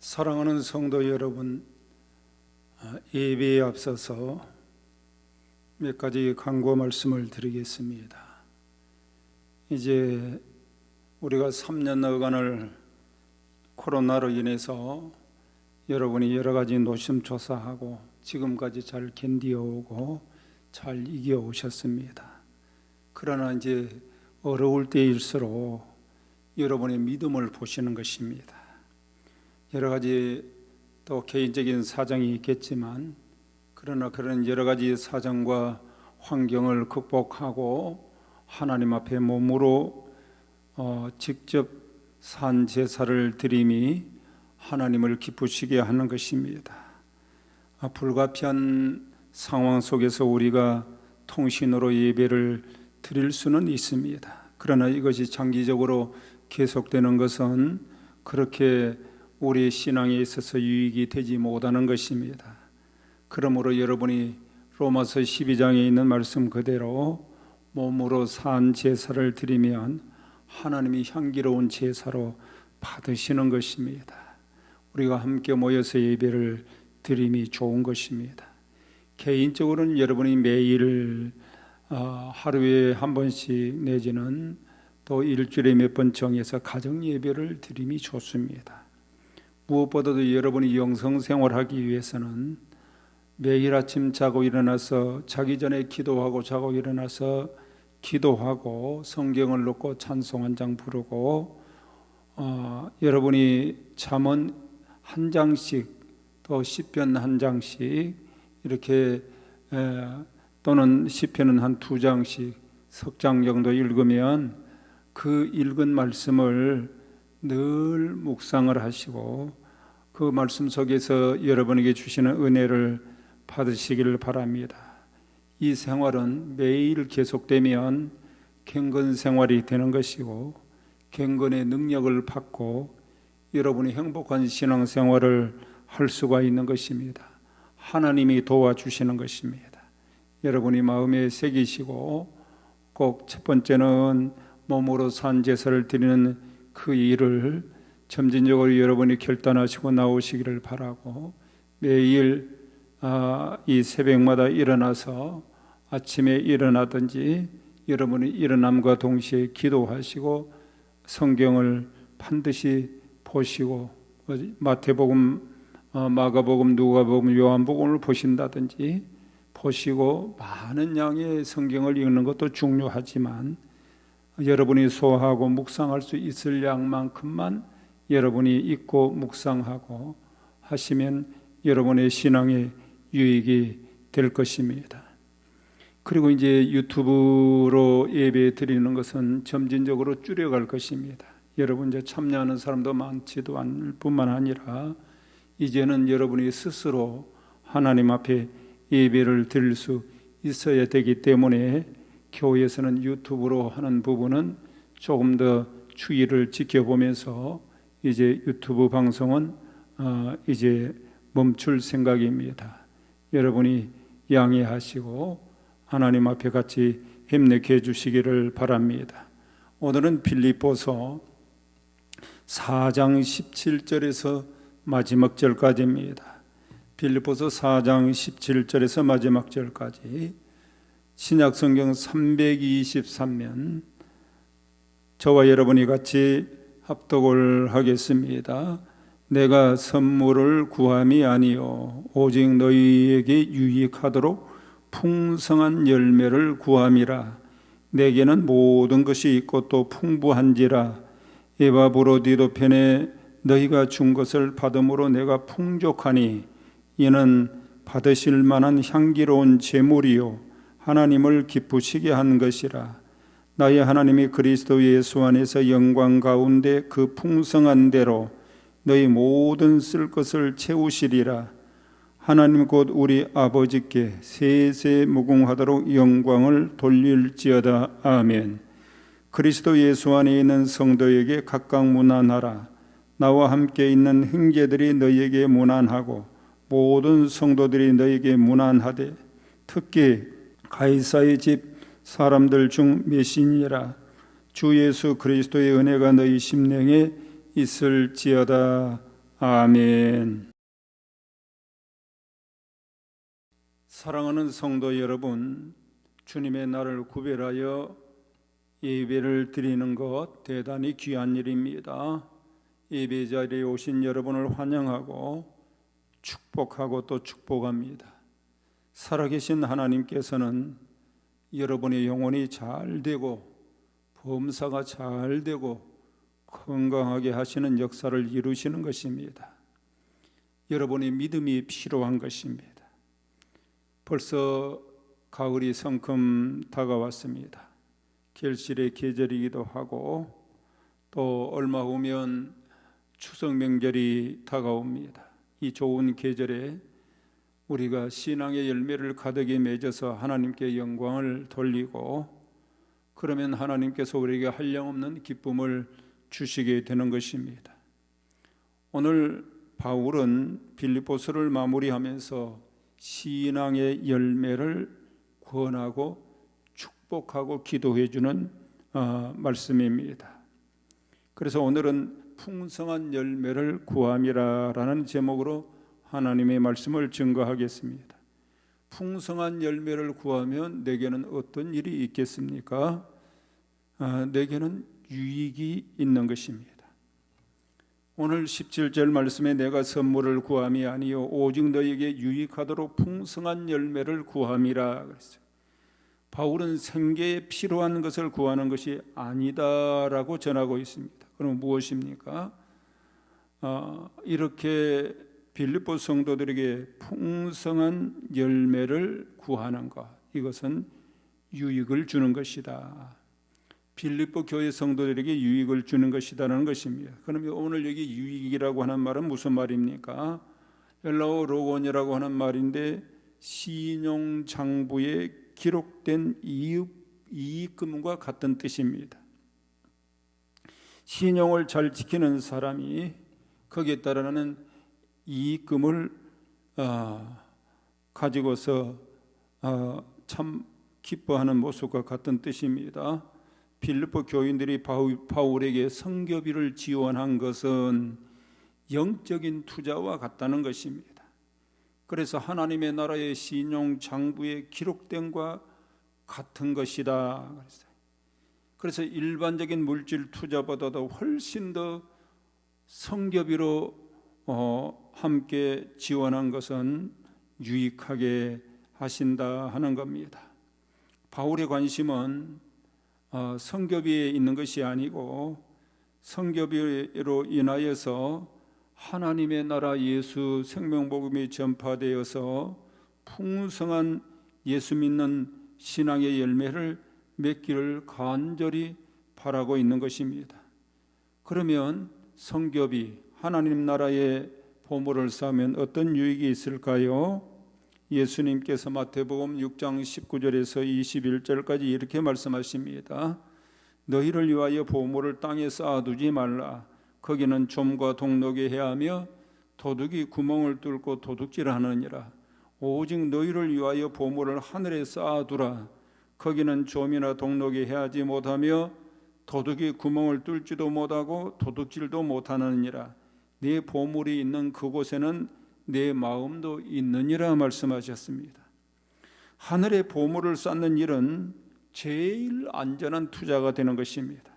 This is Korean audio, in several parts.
사랑하는 성도 여러분, 예배에 앞서서 몇 가지 간구 말씀을 드리겠습니다. 이제 우리가 3년여간을 코로나로 인해서 여러분이 여러 가지 노심초사하고 지금까지 잘 견디어오고 잘 이겨오셨습니다. 그러나 이제 어려울 때일수록 여러분의 믿음을 보시는 것입니다. 여러 가지 또 개인적인 사정이 있겠지만 그러나 그런 여러 가지 사정과 환경을 극복하고 하나님 앞에 몸으로 직접 산 제사를 드림이 하나님을 기쁘시게 하는 것입니다. 불가피한 상황 속에서 우리가 통신으로 예배를 드릴 수는 있습니다. 그러나 이것이 장기적으로 계속되는 것은 그렇게 우리의 신앙에 있어서 유익이 되지 못하는 것입니다. 그러므로 여러분이 로마서 12장에 있는 말씀 그대로 몸으로 산 제사를 드리면 하나님이 향기로운 제사로 받으시는 것입니다. 우리가 함께 모여서 예배를 드림이 좋은 것입니다. 개인적으로는 여러분이 매일 하루에 한 번씩 내지는 또 일주일에 몇 번 정해서 가정 예배를 드림이 좋습니다. 무엇보다도 여러분이 영성생활하기 위해서는 매일 아침 자고 일어나서 자기 전에 기도하고 자고 일어나서 기도하고 성경을 놓고 찬송 한 장 부르고 여러분이 잠언 한 장씩 또 시편 한 장씩 이렇게 또는 시편은 한 두 장씩 석 장 정도 읽으면 그 읽은 말씀을 늘 묵상을 하시고 그 말씀 속에서 여러분에게 주시는 은혜를 받으시기를 바랍니다. 이 생활은 매일 계속되면 경건 생활이 되는 것이고 경건의 능력을 받고 여러분이 행복한 신앙생활을 할 수가 있는 것입니다. 하나님이 도와주시는 것입니다. 여러분이 마음에 새기시고 꼭 첫 번째는 몸으로 산 제사를 드리는 그 일을 점진적으로 여러분이 결단하시고 나오시기를 바라고 매일 이 새벽마다 일어나서 아침에 일어나든지 여러분이 일어남과 동시에 기도하시고 성경을 반드시 보시고 마태복음, 마가복음, 누가복음, 요한복음을 보신다든지 보시고 많은 양의 성경을 읽는 것도 중요하지만 여러분이 소화하고 묵상할 수 있을 양만큼만 여러분이 읽고 묵상하고 하시면 여러분의 신앙에 유익이 될 것입니다. 그리고 이제 유튜브로 예배 드리는 것은 점진적으로 줄여갈 것입니다. 여러분 이제 참여하는 사람도 많지도 않을 뿐만 아니라 이제는 여러분이 스스로 하나님 앞에 예배를 드릴 수 있어야 되기 때문에 교회에서는 유튜브로 하는 부분은 조금 더 주의를 지켜보면서 이제 유튜브 방송은 이제 멈출 생각입니다. 여러분이 양해하시고 하나님 앞에 같이 힘내게 해주시기를 바랍니다. 오늘은 빌립보서 4장 17절에서 마지막 절까지입니다. 빌립보서 4장 17절에서 마지막 절까지 신약성경 323면 저와 여러분이 같이 합독을 하겠습니다. 내가 선물을 구함이 아니요 오직 너희에게 유익하도록 풍성한 열매를 구함이라. 내게는 모든 것이 있고 또 풍부한지라. 에바브로디도 편에 너희가 준 것을 받음으로 내가 풍족하니 이는 받으실 만한 향기로운 제물이요 하나님을 기쁘시게 한 것이라. 나의 하나님이 그리스도 예수 안에서 영광 가운데 그 풍성한 대로 너희 모든 쓸 것을 채우시리라. 하나님 곧 우리 아버지께 세세 무궁하도록 영광을 돌릴지어다. 아멘. 그리스도 예수 안에 있는 성도에게 각각 문안하라. 나와 함께 있는 형제들이 너희에게 문안하고 모든 성도들이 너희에게 문안하되 특히 가이사의 집 사람들 중 몇이니라. 주 예수 그리스도의 은혜가 너희 심령에 있을지어다. 아멘. 사랑하는 성도 여러분, 주님의 날을 구별하여 예배를 드리는 것 대단히 귀한 일입니다. 예배 자리에 오신 여러분을 환영하고 축복하고 또 축복합니다. 살아계신 하나님께서는 여러분의 영혼이 잘 되고 범사가 잘 되고 건강하게 하시는 역사를 이루시는 것입니다. 여러분의 믿음이 필요한 것입니다. 벌써 가을이 성큼 다가왔습니다. 결실의 계절이기도 하고 또 얼마 후면 추석 명절이 다가옵니다. 이 좋은 계절에 우리가 신앙의 열매를 가득히 맺어서 하나님께 영광을 돌리고 그러면 하나님께서 우리에게 한량없는 기쁨을 주시게 되는 것입니다. 오늘 바울은 빌립보서를 마무리하면서 신앙의 열매를 권하고 축복하고 기도해 주는 말씀입니다. 그래서 오늘은 풍성한 열매를 구함이라는 제목으로 하나님의 말씀을 증거하겠습니다. 풍성한 열매를 구하면 내게는 어떤 일이 있겠습니까? 내게는 유익이 있는 것입니다. 오늘 17절 말씀에 내가 선물을 구함이 아니요 오직 너에게 유익하도록 풍성한 열매를 구함이라 그랬어요. 바울은 생계에 필요한 것을 구하는 것이 아니다라고 전하고 있습니다. 그럼 무엇입니까? 이렇게 빌립보 성도들에게 풍성한 열매를 구하는 것, 이것은 유익을 주는 것이다. 빌립보 교회 성도들에게 유익을 주는 것이라는 것입니다. 그러면 오늘 여기 유익이라고 하는 말은 무슨 말입니까? 헬라어 로곤이라고 하는 말인데 신용장부에 기록된 이익금과 같은 뜻입니다. 신용을 잘 지키는 사람이 거기에 따르는 이익금을 가지고서 참 기뻐하는 모습과 같은 뜻입니다. 빌립보 교인들이 바울에게 선교비를 지원한 것은 영적인 투자와 같다는 것입니다. 그래서 하나님의 나라의 신용 장부에 기록된과 같은 것이다. 그래서 일반적인 물질 투자보다도 훨씬 더 선교비로 함께 지원한 것은 유익하게 하신다 하는 겁니다. 바울의 관심은 선교비에 있는 것이 아니고 선교비로 인하여서 하나님의 나라 예수 생명복음이 전파되어서 풍성한 예수 믿는 신앙의 열매를 맺기를 간절히 바라고 있는 것입니다. 그러면 선교비, 하나님 나라의 보물을 쌓으면 어떤 유익이 있을까요? 예수님께서 마태복음 6장 19절에서 21절까지 이렇게 말씀하십니다. 너희를 위하여 보물을 땅에 쌓아두지 말라. 거기는 좀과 동록이 해하며 도둑이 구멍을 뚫고 도둑질하느니라. 오직 너희를 위하여 보물을 하늘에 쌓아두라. 거기는 좀이나 동록이 해하지 못하며 도둑이 구멍을 뚫지도 못하고 도둑질도 못하느니라. 네 보물이 있는 그곳에는 내 마음도 있느니라 말씀하셨습니다. 하늘에 보물을 쌓는 일은 제일 안전한 투자가 되는 것입니다.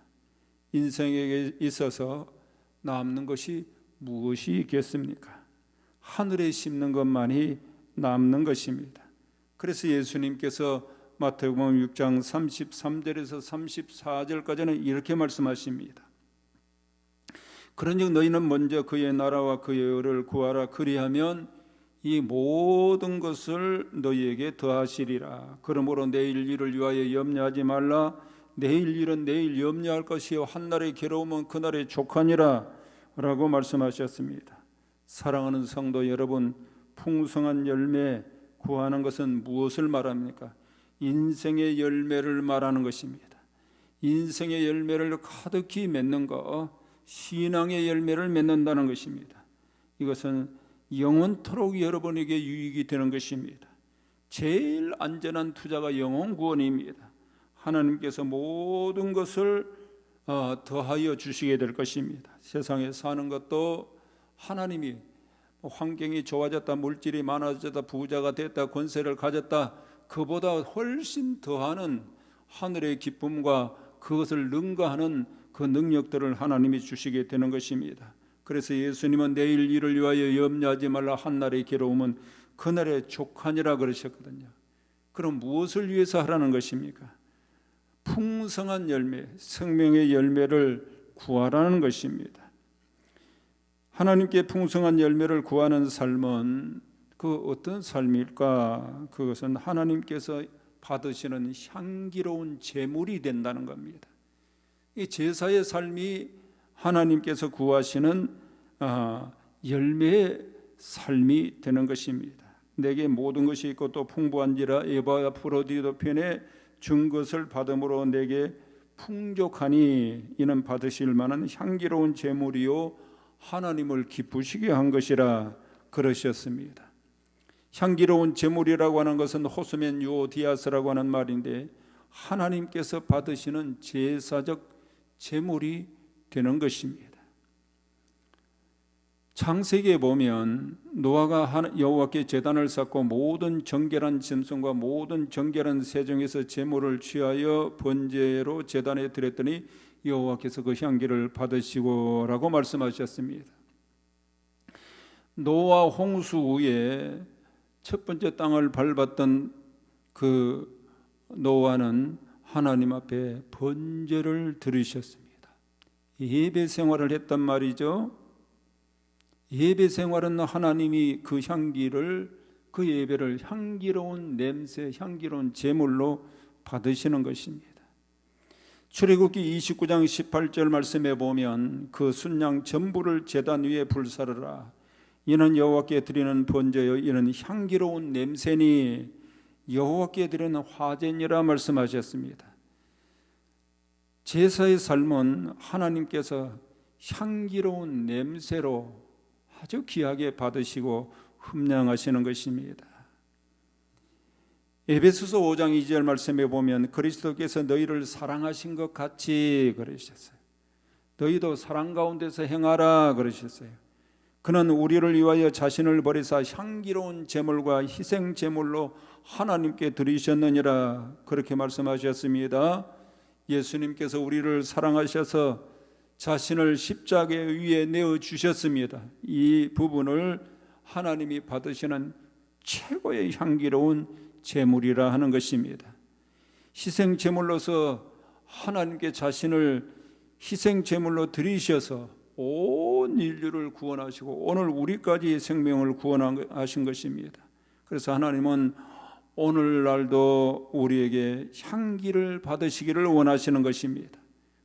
인생에 있어서 남는 것이 무엇이 있겠습니까? 하늘에 심는 것만이 남는 것입니다. 그래서 예수님께서 마태복음 6장 33절에서 34절까지는 이렇게 말씀하십니다. 그런즉 너희는 먼저 그의 나라와 그의 의를 구하라. 그리하면 이 모든 것을 너희에게 더하시리라. 그러므로 내일 일을 위하여 염려하지 말라. 내일 일은 내일 염려할 것이요 한날의 괴로움은 그날의 족하니라 라고 말씀하셨습니다. 사랑하는 성도 여러분, 풍성한 열매 구하는 것은 무엇을 말합니까? 인생의 열매를 말하는 것입니다. 인생의 열매를 가득히 맺는 것, 신앙의 열매를 맺는다는 것입니다. 이것은 영원토록 여러분에게 유익이 되는 것입니다. 제일 안전한 투자가 영혼 구원입니다. 하나님께서 모든 것을 더하여 주시게 될 것입니다. 세상에 사는 것도 하나님이 환경이 좋아졌다, 물질이 많아졌다, 부자가 됐다, 권세를 가졌다, 그보다 훨씬 더하는 하늘의 기쁨과 그것을 능가하는 그 능력들을 하나님이 주시게 되는 것입니다. 그래서 예수님은 내일 일을 위하여 염려하지 말라, 한날의 괴로움은 그날의 족하니라 그러셨거든요. 그럼 무엇을 위해서 하라는 것입니까? 풍성한 열매, 생명의 열매를 구하라는 것입니다. 하나님께 풍성한 열매를 구하는 삶은 그 어떤 삶일까? 그것은 하나님께서 받으시는 향기로운 제물이 된다는 겁니다. 이 제사의 삶이 하나님께서 구하시는 열매의 삶이 되는 것입니다. 내게 모든 것이 있고 또 풍부한지라 에바프로디도 편에 준 것을 받음으로 내게 풍족하니 이는 받으실 만한 향기로운 제물이요 하나님을 기쁘시게 한 것이라 그러셨습니다. 향기로운 제물이라고 하는 것은 호스멘 유오디아스라고 하는 말인데 하나님께서 받으시는 제사적 제물이 되는 것입니다. 창세기에 보면 노아가 여호와께 제단을 쌓고 모든 정결한 짐승과 모든 정결한 새 중에서 제물을 취하여 번제로 제단에 드렸더니 여호와께서 그 향기를 받으시고라고 말씀하셨습니다. 노아 홍수 후에 첫 번째 땅을 밟았던 그 노아는 하나님 앞에 번제를 드리셨습니다. 예배 생활을 했단 말이죠. 예배 생활은 하나님이 그 향기를, 그 예배를 향기로운 냄새, 향기로운 제물로 받으시는 것입니다. 출애굽기 29장 18절 말씀에 보면 그 순양 전부를 제단 위에 불사르라. 이는 여호와께 드리는 번제요 이는 향기로운 냄새니 여호와께 드리는 화제니라 말씀하셨습니다. 제사의 삶은 하나님께서 향기로운 냄새로 아주 귀하게 받으시고 흠량하시는 것입니다. 에베소서 5장 2절 말씀에 보면 그리스도께서 너희를 사랑하신 것 같이 그러셨어요. 너희도 사랑 가운데서 행하라 그러셨어요. 그는 우리를 위하여 자신을 버리사 향기로운 제물과 희생 제물로 하나님께 드리셨느니라 그렇게 말씀하셨습니다. 예수님께서 우리를 사랑하셔서 자신을 십자가 위에 내어주셨습니다. 이 부분을 하나님이 받으시는 최고의 향기로운 제물이라 하는 것입니다. 희생 제물로서 하나님께 자신을 희생 제물로 드리셔서 온 인류를 구원하시고 오늘 우리까지 생명을 구원하신 것입니다. 그래서 하나님은 오늘날도 우리에게 향기를 받으시기를 원하시는 것입니다.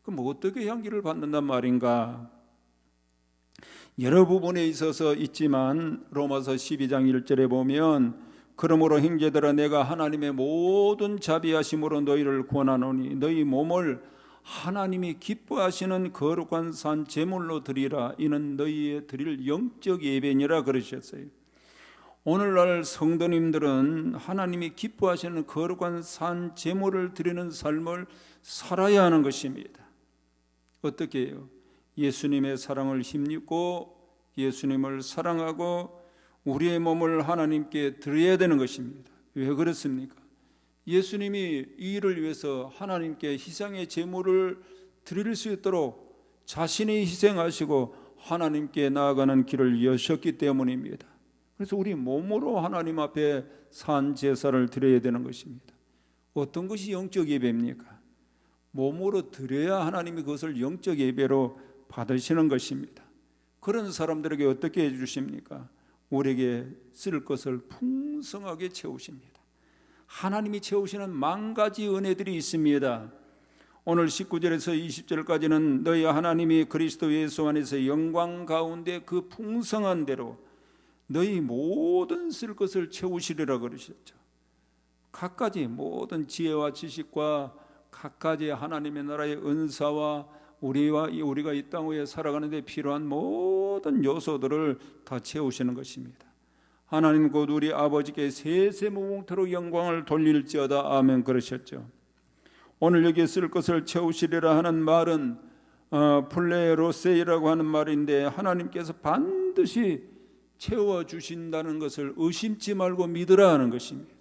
그럼 어떻게 향기를 받는단 말인가? 여러 부분에 있어서 있지만 로마서 12장 1절에 보면 그러므로 형제들아 내가 하나님의 모든 자비하심으로 너희를 권하노니 너희 몸을 하나님이 기뻐하시는 거룩한 산 제물로 드리라. 이는 너희의 드릴 영적 예배니라 그러셨어요. 오늘날 성도님들은 하나님이 기뻐하시는 거룩한 산 제물을 드리는 삶을 살아야 하는 것입니다. 어떻게 해요? 예수님의 사랑을 힘입고 예수님을 사랑하고 우리의 몸을 하나님께 드려야 되는 것입니다. 왜 그렇습니까? 예수님이 이 일을 위해서 하나님께 희생의 제물을 드릴 수 있도록 자신이 희생하시고 하나님께 나아가는 길을 여셨기 때문입니다. 그래서 우리 몸으로 하나님 앞에 산 제사를 드려야 되는 것입니다. 어떤 것이 영적 예배입니까? 몸으로 드려야 하나님이 그것을 영적 예배로 받으시는 것입니다. 그런 사람들에게 어떻게 해주십니까? 우리에게 쓸 것을 풍성하게 채우십니다. 하나님이 채우시는 만 가지 은혜들이 있습니다. 오늘 19절에서 20절까지는 너희 하나님이 그리스도 예수 안에서 영광 가운데 그 풍성한 대로 너희 모든 쓸 것을 채우시리라 그러셨죠. 각가지 모든 지혜와 지식과 각가지 하나님의 나라의 은사와 우리가 이 땅 위에 살아가는데 필요한 모든 요소들을 다 채우시는 것입니다. 하나님 곧 우리 아버지께 세세무궁토록 영광을 돌릴지어다 아멘 그러셨죠. 오늘 여기 쓸 것을 채우시리라 하는 말은 플레로세이라고 하는 말인데 하나님께서 반드시 반드시 채워주신다는 것을 의심치 말고 믿으라 하는 것입니다.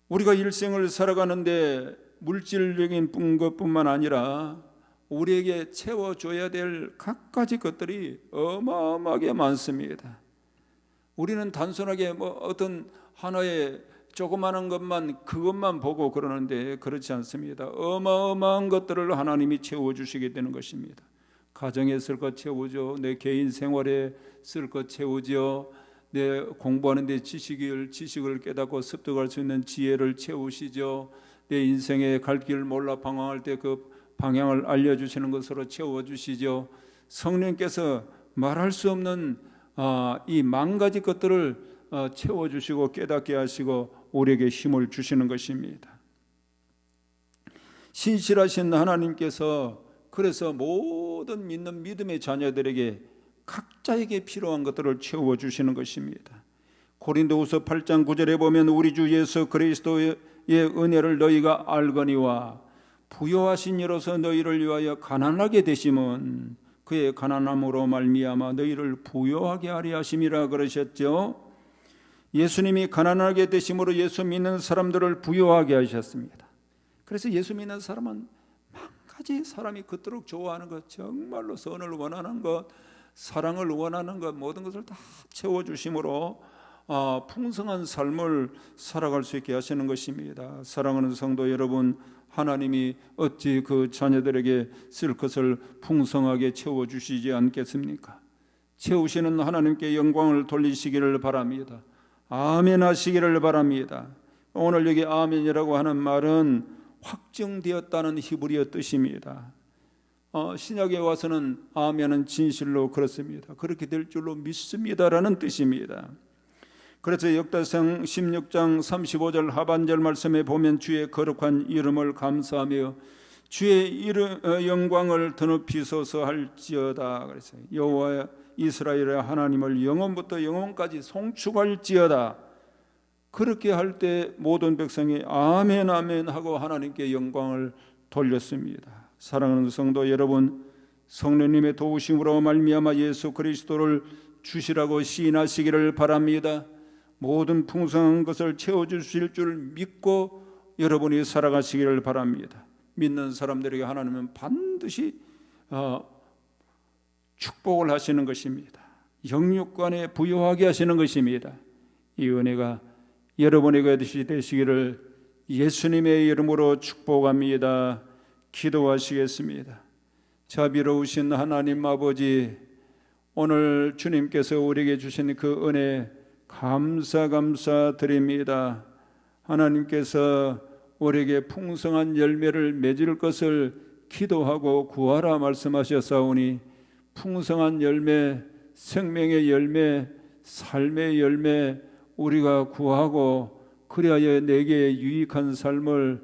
우리가 일생을 살아가는데 물질적인 것뿐만 아니라 우리에게 채워줘야 될 갖가지 것들이 어마어마하게 많습니다. 우리는 단순하게 어떤 하나의 조그마한 것만, 그것만 보고 그러는데 그렇지 않습니다. 어마어마한 것들을 하나님이 채워주시게 되는 것입니다. 가정에 쓸 것 채우죠. 내 개인 생활에 쓸 것 채우죠. 내 공부하는 데 지식을 깨닫고 습득할 수 있는 지혜를 채우시죠. 내 인생의 갈 길 몰라 방황할 때 그 방향을 알려주시는 것으로 채워주시죠. 성령께서 말할 수 없는 이 만 가지 것들을 채워주시고 깨닫게 하시고 우리에게 힘을 주시는 것입니다. 신실하신 하나님께서 그래서 모든 믿는 믿음의 자녀들에게 각자에게 필요한 것들을 채워주시는 것입니다. 고린도후서 8장 9절에 보면 우리 주 예수 그리스도의 은혜를 너희가 알거니와 부요하신 이로서 너희를 위하여 가난하게 되심은 그의 가난함으로 말미암아 너희를 부요하게 하려 하심이라 그러셨죠. 예수님이 가난하게 되심으로 예수 믿는 사람들을 부요하게 하셨습니다. 그래서 예수 믿는 사람은 만 가지 사람이 그토록 좋아하는 것, 정말로 선을 원하는 것, 사랑을 원하는 것, 모든 것을 다 채워주심으로 풍성한 삶을 살아갈 수 있게 하시는 것입니다. 사랑하는 성도 여러분, 하나님이 어찌 그 자녀들에게 쓸 것을 풍성하게 채워주시지 않겠습니까? 채우시는 하나님께 영광을 돌리시기를 바랍니다. 아멘 하시기를 바랍니다. 오늘 여기 아멘이라고 하는 말은 확정되었다는 히브리어 뜻입니다. 신약에 와서는 아멘은 진실로 그렇습니다. 그렇게 될 줄로 믿습니다라는 뜻입니다. 그래서 역대상 16장 35절 하반절 말씀에 보면 주의 거룩한 이름을 감사하며 주의 영광을 드높이소서 할지어다. 그래서 여호와 이스라엘의 하나님을 영원부터 영원까지 송축할지어다. 그렇게 할 때 모든 백성이 아멘 아멘 하고 하나님께 영광을 돌렸습니다. 사랑하는 성도 여러분, 성령님의 도우심으로 말미암아 예수 그리스도를 주시라고 시인하시기를 바랍니다. 모든 풍성한 것을 채워주실 줄 믿고 여러분이 살아가시기를 바랍니다. 믿는 사람들에게 하나님은 반드시 축복을 하시는 것입니다. 영육간에 부유하게 하시는 것입니다. 이 은혜가 여러분에게 되시기를 예수님의 이름으로 축복합니다. 기도하시겠습니다. 자비로우신 하나님 아버지, 오늘 주님께서 우리에게 주신 그 은혜 감사드립니다. 하나님께서 우리에게 풍성한 열매를 맺을 것을 기도하고 구하라 말씀하셨사오니 풍성한 열매, 생명의 열매, 삶의 열매 우리가 구하고 그리하여 내게 유익한 삶을,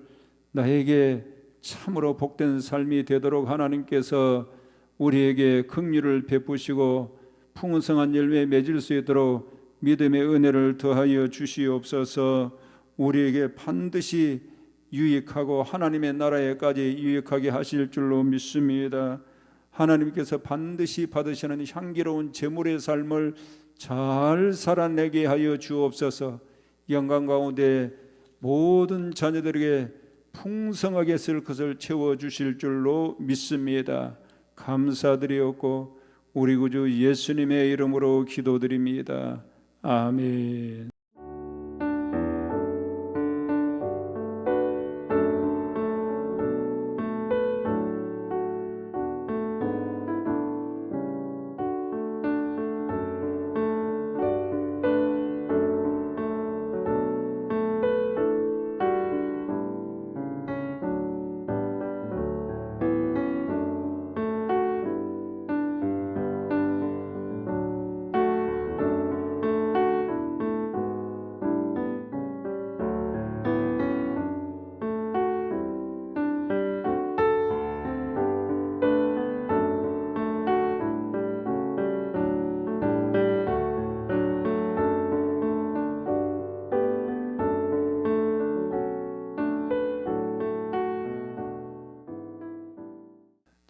나에게 참으로 복된 삶이 되도록 하나님께서 우리에게 긍휼을 베푸시고 풍성한 열매 맺을 수 있도록 믿음의 은혜를 더하여 주시옵소서. 우리에게 반드시 유익하고 하나님의 나라에까지 유익하게 하실 줄로 믿습니다. 하나님께서 반드시 받으시는 향기로운 제물의 삶을 잘 살아내게 하여 주옵소서. 영광 가운데 모든 자녀들에게 풍성하게 쓸 것을 채워주실 줄로 믿습니다. 감사드리옵고 우리 구주 예수님의 이름으로 기도드립니다. 아멘.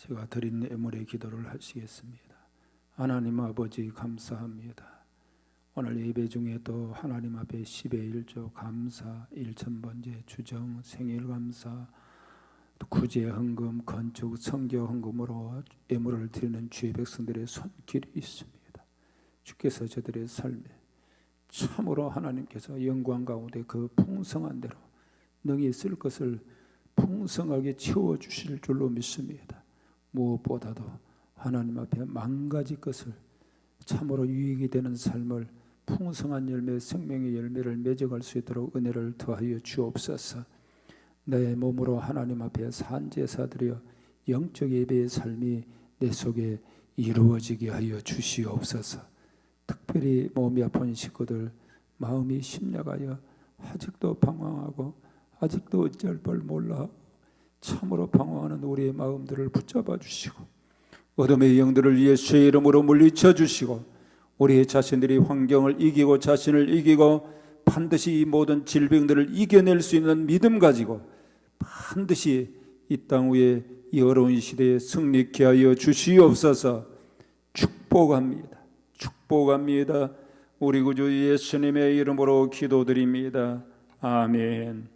제가 드린 예물의 기도를 하시겠습니다. 하나님 아버지 감사합니다. 오늘 예배 중에 또 하나님 앞에 10의 1조 감사, 1000번째 주정, 생일 감사, 또 구제 헌금, 건축, 성교 헌금으로 예물을 드리는 주의 백성들의 손길이 있습니다. 주께서 저들의 삶에 참으로 하나님께서 영광 가운데 그 풍성한 대로 능히 쓸 것을 풍성하게 채워주실 줄로 믿습니다. 무엇보다도 하나님 앞에 망가질 것을 참으로 유익이 되는 삶을 풍성한 열매, 생명의 열매를 맺어갈 수 있도록 은혜를 더하여 주옵소서. 내 몸으로 하나님 앞에 산제사드려 영적 예배의 삶이 내 속에 이루어지게 하여 주시옵소서. 특별히 몸이 아픈 식구들, 마음이 심려가여 아직도 방황하고 아직도 어찌할 바 몰라 참으로 방황하는 우리의 마음들을 붙잡아 주시고 어둠의 영들을 예수의 이름으로 물리쳐 주시고 우리 자신들이 환경을 이기고 자신을 이기고 반드시 이 모든 질병들을 이겨낼 수 있는 믿음 가지고 반드시 이 땅 위에 이 어려운 시대에 승리케 하여 주시옵소서. 축복합니다. 축복합니다. 우리 구주 예수님의 이름으로 기도드립니다. 아멘.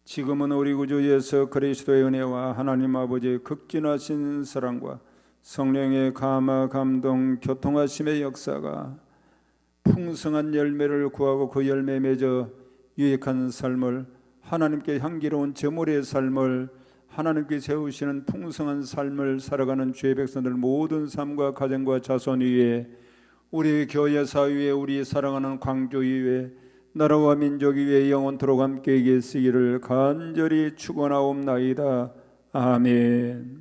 지금은 우리 구주 예수 그리스도의 은혜와 하나님 아버지의 극진하신 사랑과 성령의 감화 감동 교통하심의 역사가 풍성한 열매를 구하고 그 열매 맺어 유익한 삶을 하나님께 향기로운 제물의 삶을 하나님께 세우시는 풍성한 삶을 살아가는 주의 백성들 모든 삶과 가정과 자손 위에 우리 교회사 위에 우리 사랑하는 광주 위에 나라와 민족 위에 영원토록 함께 계시기를 간절히 축원하옵나이다. 아멘.